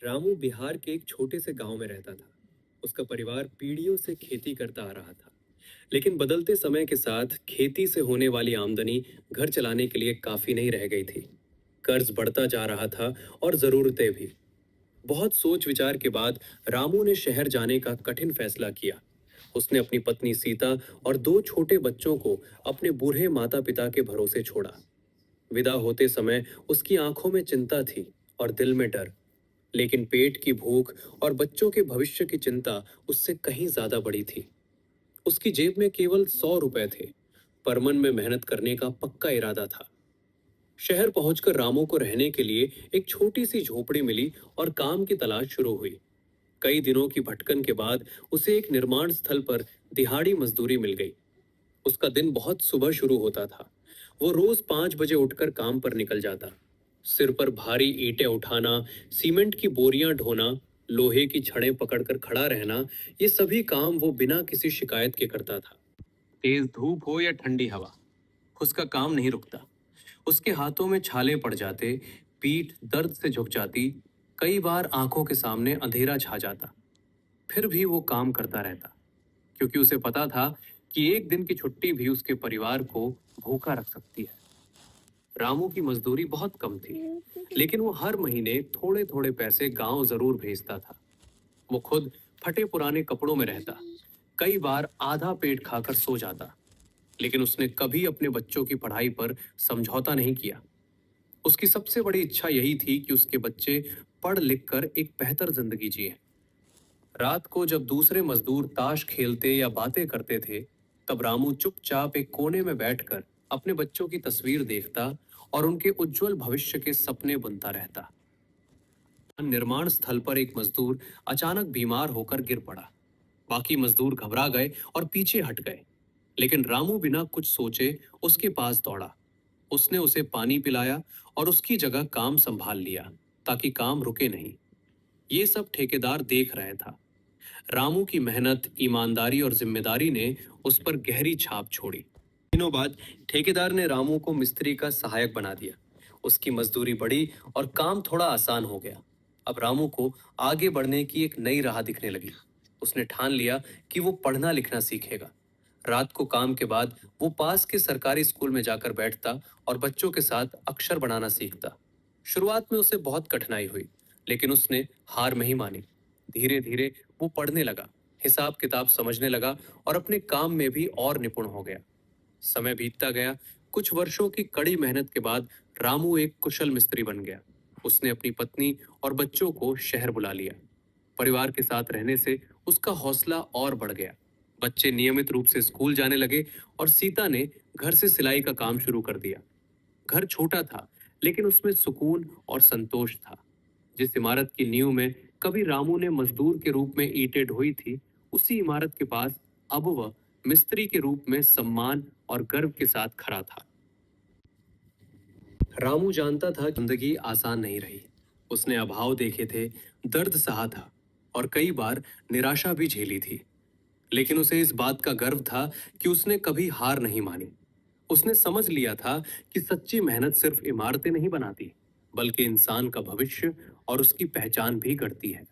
रामू बिहार के एक छोटे से गांव में रहता था। उसका परिवार पीढ़ियों से खेती करता आ रहा था। लेकिन बदलते समय के साथ खेती से होने वाली आमदनी घर चलाने के लिए काफी नहीं रह गई थी। कर्ज बढ़ता जा रहा था और जरूरतें भी। बहुत सोच विचार के बाद रामू ने शहर जाने का कठिन फैसला किया। उसने अपनी पत्नी सीता और दो छोटे बच्चों को अपने बूढ़े माता पिता के भरोसे छोड़ा। विदा होते समय उसकी आंखों में चिंता थी और दिल में डर। लेकिन पेट की भूख और बच्चों के भविष्य की चिंता उससे कहीं ज्यादा बड़ी थी। उसकी जेब में केवल 100 रुपए थे, पर मन में मेहनत करने का पक्का इरादा था। शहर पहुंचकर रामू को रहने के लिए एक छोटी सी झोपड़ी मिली और काम की तलाश शुरू हुई। कई दिनों की भटकन के बाद उसे एक निर्माण स्थल पर दिहाड़ी मजदूरी मिल गई। उसका दिन बहुत सुबह शुरू होता था। वो रोज 5 बजे उठकर काम पर निकल जाता। सिर पर भारी ईंटें उठाना, सीमेंट की बोरियां ढोना, लोहे की छड़ें पकड़कर खड़ा रहना, ये सभी काम वो बिना किसी शिकायत के करता था। तेज धूप हो या ठंडी हवा, उसका काम नहीं रुकता। उसके हाथों में छाले पड़ जाते, पीठ दर्द से झुक जाती, कई बार आंखों के सामने अंधेरा छा जाता। फिर भी वो काम करता रहता, क्योंकि उसे पता था कि एक दिन की छुट्टी भी उसके परिवार को भूखा रख सकती है। रामू की मजदूरी बहुत कम थी, लेकिन वो हर महीने थोड़े थोड़े पैसे गांव जरूर भेजता था। वो खुद फटे पुराने कपड़ों में रहता, कई बार आधा पेट खाकर सो जाता। लेकिन उसने कभी अपने बच्चों की पढ़ाई पर समझौता नहीं किया। उसकी सबसे बड़ी इच्छा यही थी कि उसके बच्चे पढ़ लिख कर एक बेहतर जिंदगी जिए। रात को जब दूसरे मजदूर ताश खेलते या बातें करते थे, तब रामू चुपचाप एक कोने में बैठकर अपने बच्चों की तस्वीर देखता और उनके उज्जवल भविष्य के सपने बुनता रहता। निर्माण स्थल पर एक मजदूर अचानक बीमार होकर गिर पड़ा। बाकी मजदूर घबरा गए और पीछे हट गए। लेकिन रामू बिना कुछ सोचे उसके पास दौड़ा। उसने उसे पानी पिलाया और उसकी जगह काम संभाल लिया, ताकि काम रुके नहीं। ये सब ठेकेदार देख रहा था। रामू की मेहनत, ईमानदारी और जिम्मेदारी ने उस पर गहरी छाप छोड़ी। दिनों बाद ठेकेदार ने रामू को मिस्त्री का सहायक बना दिया। उसकी मजदूरी बढ़ी और काम थोड़ा आसान हो गया। अब रामू को आगे बढ़ने की एक नई राह दिखने लगी। उसने ठान लिया कि वो पढ़ना लिखना सीखेगा। रात को काम के बाद वो पास के सरकारी स्कूल में जाकर बैठता और बच्चों के साथ अक्षर बनाना सीखता। शुरुआत में उसे बहुत कठिनाई हुई, लेकिन उसने हार नहीं मानी। धीरे धीरे वो पढ़ने लगा, हिसाब किताब समझने लगा और अपने काम में भी और निपुण हो गया। समय बीतता गया। कुछ वर्षों की कड़ी मेहनत के बाद रामू एक कुशल मिस्त्री बन गया। उसने अपनी पत्नी और बच्चों को शहर बुला लिया। परिवार के साथ रहने से उसका हौसला और बढ़ गया। बच्चे नियमित रूप से स्कूल जाने लगे और सीता ने घर से सिलाई का काम शुरू कर दिया। घर छोटा था, लेकिन उसमें सुकून और संतोष था। जिस इमारत की नींव में कभी रामू ने मजदूर के रूप में ईंटें ढोई थी, उसी इमारत के पास अब वह मिस्त्री के रूप में सम्मान और गर्व के साथ खड़ा था। रामू जानता था कि जिंदगी आसान नहीं रही। उसने अभाव देखे थे, दर्द सहा था और कई बार निराशा भी झेली थी। लेकिन उसे इस बात का गर्व था कि उसने कभी हार नहीं मानी। उसने समझ लिया था कि सच्ची मेहनत सिर्फ इमारतें नहीं बनाती, बल्कि इंसान का भविष्य और उसकी पहचान भी गढ़ती है।